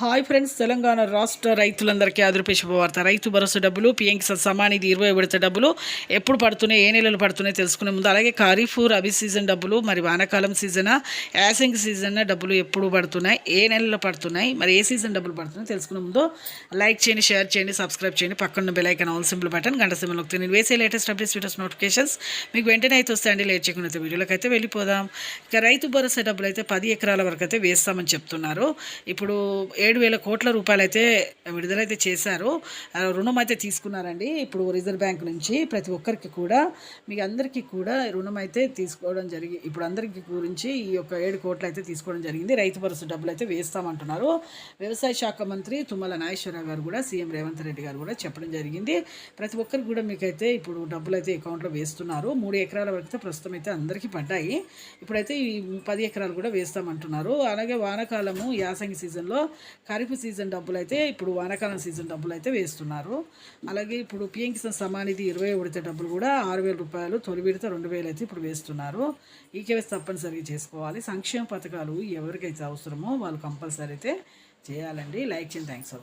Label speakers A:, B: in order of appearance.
A: Hi friends, Telangana రాష్ట్ర రైతులందరికీ ఆదరపు శుభవార్త. రైతు భరోసా డబ్బులు, పీఎం కిసాన్ సమ్మాన్ నిధి 20 విడత డబ్బులు ఎప్పుడు పడుతున్నాయి, ఏ నెలలు పడుతున్నాయి తెలుసుకునే ముందు, అలాగే ఖరీఫ్ రబీ సీజన్ డబ్బులు, మరి వానాకాలం సీజనా, యాసింగ్ సీజన్ డబ్బులు ఎప్పుడు పడుతున్నాయి, ఏ నెలలో పడుతున్నాయి, మరి ఏ సీజన్ డబ్బులు పడుతున్నాయి తెలుసుకునే ముందు లైక్ చేయండి, షేర్ చేయండి, సబ్స్క్రైబ్ చేయండి, పక్కన bell icon all symbol button గంట సింబల్ నొక్కితే నేను వేసే లేటెస్ట్ అప్డేట్స్ వీడియోస్ నోటిఫికేషన్స్ మీకు వెంటనే అయితే వస్తాయండి. లేట్ చేయకుండా వీడియోలోకి అయితే వెళ్ళిపోదాం. ఇక రైతు భరోసా డబ్బులు అయితే 10 ఎకరాల వరకు అయితే వేస్తామని చెప్తున్నారు. ఇప్పుడు 7,000 కోట్ల రూపాయలు అయితే విడుదలైతే చేశారు. రుణం అయితే తీసుకున్నారండి. ఇప్పుడు రిజర్వ్ బ్యాంక్ నుంచి ప్రతి ఒక్కరికి కూడా, మీకు అందరికీ కూడా రుణం అయితే తీసుకోవడం జరిగింది. ఇప్పుడు అందరికీ గురించి ఈ యొక్క 7 కోట్లు అయితే తీసుకోవడం జరిగింది. రైతు భరోసా డబ్బులు అయితే వేస్తామంటున్నారు. వ్యవసాయ శాఖ మంత్రి తుమ్మల నాగేశ్వరరావు గారు కూడా, సీఎం రేవంత్ రెడ్డి గారు కూడా చెప్పడం జరిగింది. ప్రతి ఒక్కరికి కూడా మీకైతే ఇప్పుడు డబ్బులు అయితే అకౌంట్లో వేస్తున్నారు. 3 ఎకరాల వరకు ప్రస్తుతం అయితే అందరికీ పడ్డాయి. ఇప్పుడైతే ఈ 10 ఎకరాలు కూడా వేస్తామంటున్నారు. అలాగే వానాకాలము యాసంగి సీజన్లో ఖరీఫ్ సీజన్ డబ్బులు అయితే ఇప్పుడు వానాకాలం సీజన్ డబ్బులు అయితే వేస్తున్నారు. అలాగే ఇప్పుడు పీఎం కిసాన్ సమ్మాన్ నిధి 20 విడత డబ్బులు కూడా 6,000 రూపాయలు, తొలి విడత 2,000 అయితే ఇప్పుడు వేస్తున్నారు. ఈ కేవైసీ తప్పనిసరిగా చేసుకోవాలి. సంక్షేమ పథకాలు ఎవరికైతే అవసరమో వాళ్ళు కంపల్సరీ అయితే చేయాలండి. లైక్ చేయండి. థ్యాంక్స్.